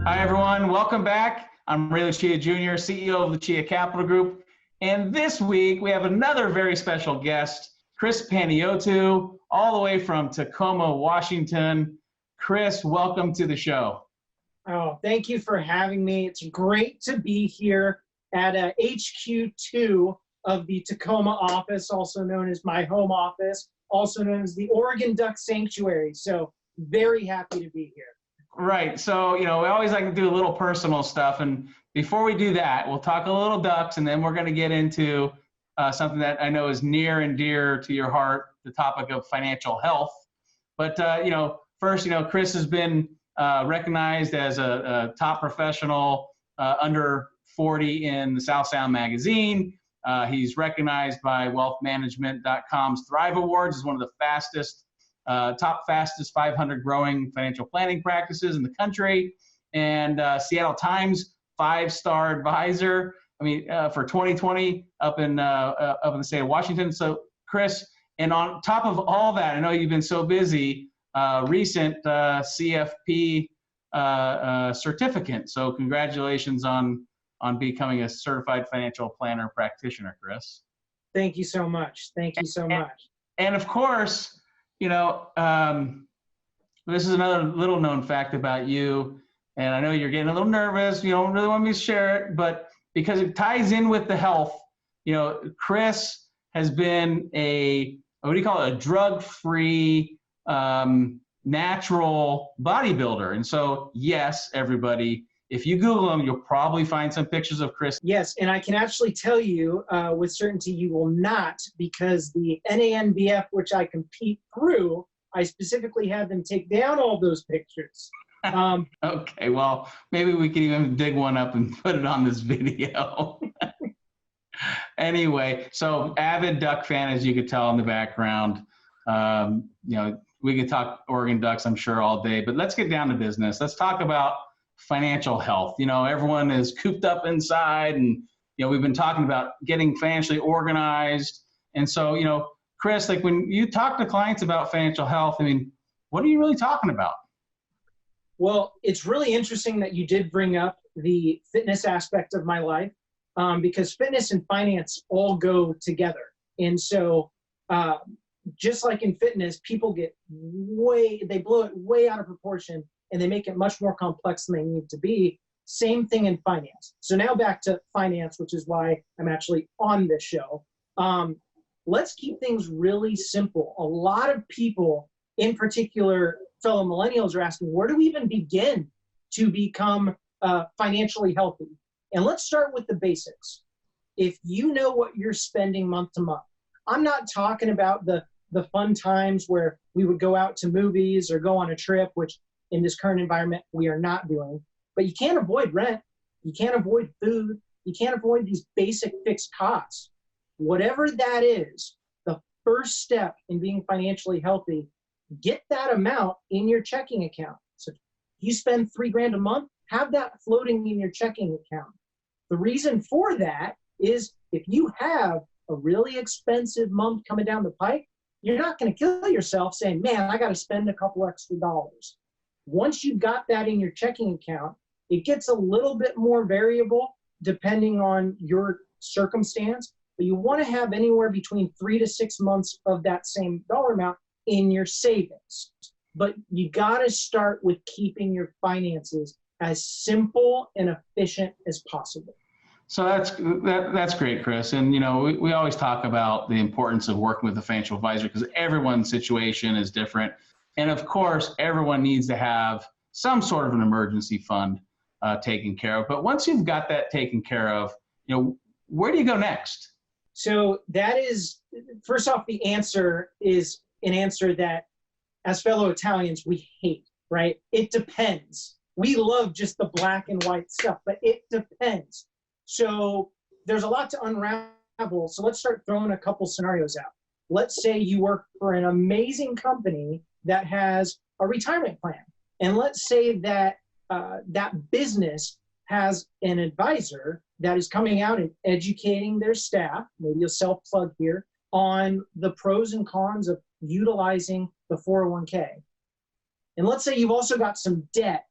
Hi, everyone. Welcome back. I'm Ray Lucia Jr., CEO of Lucia Capital Group. And this week, we have another very special guest, Chris Paniotu, all the way from Tacoma, Washington. Chris, welcome to the show. Oh, thank you for having me. It's great to be here at HQ2 of the Tacoma office, also known as my home office, also known as the Oregon Duck Sanctuary. So very happy to be here. Right. So, we always like to do a little personal stuff. And before we do that, we'll talk a little ducks, and then we're going to get into something that I know is near and dear to your heart, the topic of financial health. But, first, Chris has been recognized as a top professional under 40 in the South Sound magazine. He's recognized by wealthmanagement.com's Thrive Awards as one of the top fastest 500 growing financial planning practices in the country, and Seattle Times 5-star advisor. For 2020 up in the state of Washington. So, Chris, and on top of all that, I know you've been so busy. Recent CFP certificate. So, congratulations on becoming a certified financial planner practitioner, Chris. Thank you so much. Thank you so much. And of course, this is another little known fact about you, and I know you're getting a little nervous. You don't really want me to share it, but because it ties in with the health, Chris has been a drug-free, natural bodybuilder. And so, yes, everybody, if you Google him, you'll probably find some pictures of Chris. Yes, and I can actually tell you with certainty you will not, because the NANBF, which I compete through, I specifically had them take down all those pictures. Okay, well, maybe we can even dig one up and put it on this video. Anyway, so avid Duck fan, as you could tell in the background. We could talk Oregon Ducks, I'm sure, all day, but let's get down to business. Let's talk about financial health. Everyone is cooped up inside, and we've been talking about getting financially organized. And so, Chris, like when you talk to clients about financial health, what are you really talking about? Well, it's really interesting that you did bring up the fitness aspect of my life, because fitness and finance all go together. And so just like in fitness, people they blow it way out of proportion, and they make it much more complex than they need to be. Same thing in finance. So now back to finance, which is why I'm actually on this show. Let's keep things really simple. A lot of people, in particular fellow millennials, are asking, where do we even begin to become financially healthy? And let's start with the basics. If you know what you're spending month to month, I'm not talking about the fun times where we would go out to movies or go on a trip, which in this current environment we are not doing. But you can't avoid rent. You can't avoid food. You can't avoid these basic fixed costs. Whatever that is, the first step in being financially healthy, get that amount in your checking account. So if you spend $3,000 a month, have that floating in your checking account. The reason for that is if you have a really expensive month coming down the pike, you're not going to kill yourself saying, man, I got to spend a couple extra dollars. Once you've got that in your checking account, it gets a little bit more variable depending on your circumstance, but you want to have anywhere between 3 to 6 months of that same dollar amount in your savings. But you got to start with keeping your finances as simple and efficient as possible. So that's great, Chris. And we always talk about the importance of working with a financial advisor because everyone's situation is different. And of course, everyone needs to have some sort of an emergency fund taken care of. But once you've got that taken care of, where do you go next? So that is, first off, the answer is an answer that as fellow Italians, we hate, right? It depends. We love just the black and white stuff, but it depends. So there's a lot to unravel. So let's start throwing a couple scenarios out. Let's say you work for an amazing company that has a retirement plan. And let's say that that business has an advisor that is coming out and educating their staff, maybe a self-plug here, on the pros and cons of utilizing the 401k. And let's say you've also got some debt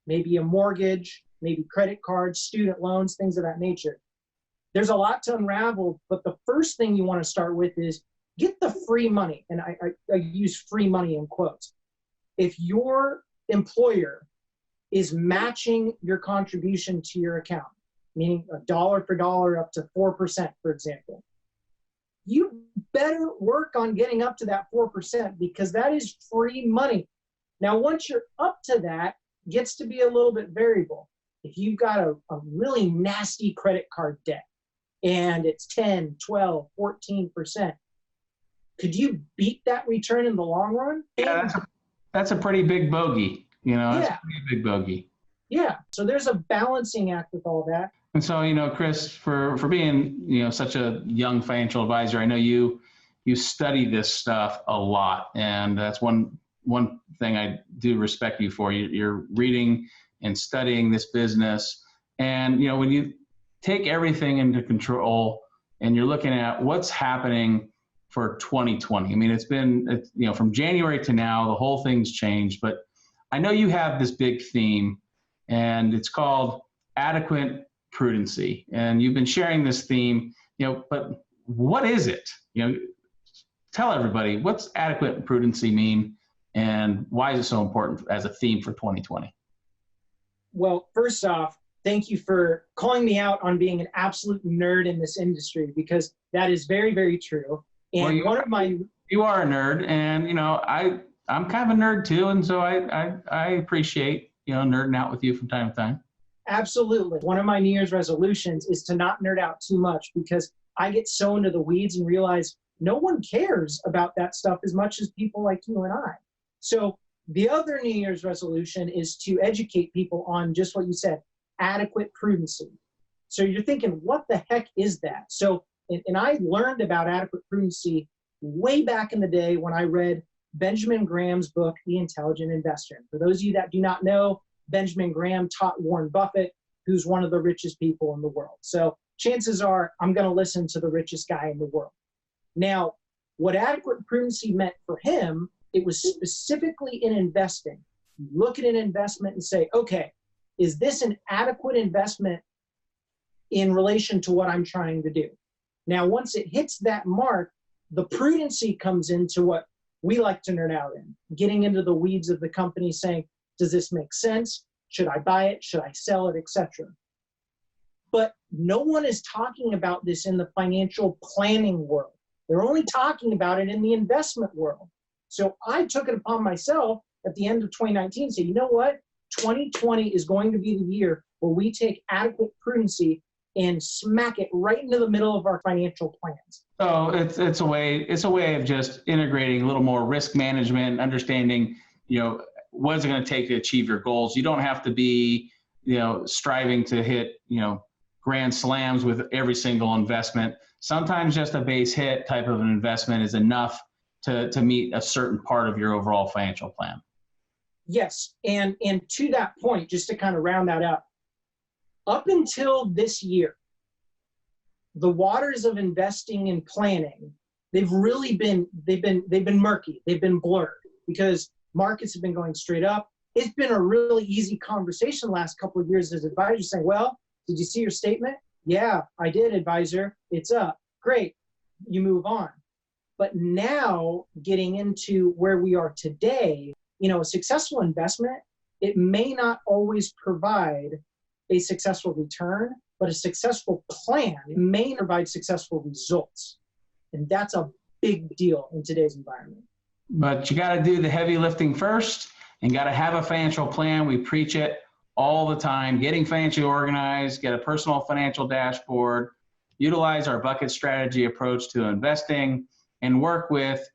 maybe a mortgage, maybe credit cards, student loans, things of that nature. There's a lot to unravel, but the first thing you want to start with is get the free money. And I use free money in quotes. If your employer is matching your contribution to your account, meaning a dollar for dollar up to 4%, for example, you better work on getting up to that 4% because that is free money. Now, once you're up to that, it gets to be a little bit variable. If you've got a really nasty credit card debt and it's 10, 12, 14%, could you beat that return in the long run? Yeah, that's a pretty big bogey. That's Yeah. a pretty big bogey. Yeah. So there's a balancing act with all that. And so, Chris, for being, such a young financial advisor, I know you study this stuff a lot. And that's one thing I do respect you for. You're reading and studying this business. And, when you take everything into control and you're looking at what's happening for 2020, I mean, it's from January to now, the whole thing's changed. But I know you have this big theme, and it's called adequate prudency. And you've been sharing this theme, but what is it? Tell everybody, what's adequate prudency mean, and why is it so important as a theme for 2020? Well, first off, thank you for calling me out on being an absolute nerd in this industry, because that is very, very true. And you are a nerd, and I'm kind of a nerd too, and so I appreciate nerding out with you from time to time. Absolutely. One of my New Year's resolutions is to not nerd out too much, because I get so into the weeds and realize no one cares about that stuff as much as people like you and I. So the other New Year's resolution is to educate people on just what you said, adequate prudency. So you're thinking, what the heck is that? So, and I learned about adequate prudency way back in the day when I read Benjamin Graham's book, The Intelligent Investor. And for those of you that do not know, Benjamin Graham taught Warren Buffett, who's one of the richest people in the world. So chances are I'm going to listen to the richest guy in the world. Now, what adequate prudency meant for him, it was specifically in investing. You look at an investment and say, okay, is this an adequate investment in relation to what I'm trying to do? Now, once it hits that mark, the prudency comes into what we like to nerd out in, getting into the weeds of the company, saying, does this make sense? Should I buy it? Should I sell it, etc.? But no one is talking about this in the financial planning world. They're only talking about it in the investment world. So I took it upon myself at the end of 2019 to say, you know what? 2020 is going to be the year where we take adequate prudency and smack it right into the middle of our financial plans. So it's a way of just integrating a little more risk management, understanding, what is it going to take to achieve your goals. You don't have to be, striving to hit, grand slams with every single investment. Sometimes just a base hit type of an investment is enough to meet a certain part of your overall financial plan. Yes, and to that point, just to kind of round that up until this year, the waters of investing and planning, they've been murky. They've been blurred because markets have been going straight up. It's been a really easy conversation the last couple of years as advisors saying, well, did you see your statement? Yeah, I did, advisor. It's up. Great. You move on. But now getting into where we are today, a successful investment, it may not always provide a successful return, but a successful plan may provide successful results. And that's a big deal in today's environment. But you got to do the heavy lifting first and got to have a financial plan. We preach it all the time, getting financially organized, get a personal financial dashboard, utilize our bucket strategy approach to investing, and work with,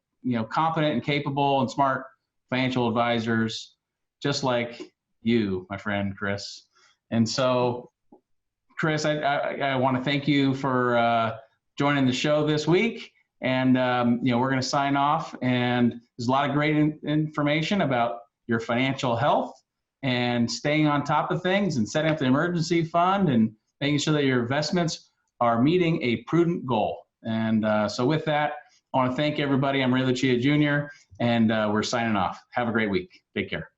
competent and capable and smart financial advisors, just like you, my friend, Chris. And so, Chris, I want to thank you for joining the show this week. And, we're going to sign off. And there's a lot of great information about your financial health and staying on top of things and setting up the emergency fund and making sure that your investments are meeting a prudent goal. And so with that, I want to thank everybody. I'm Ray Lucia Jr., and we're signing off. Have a great week. Take care.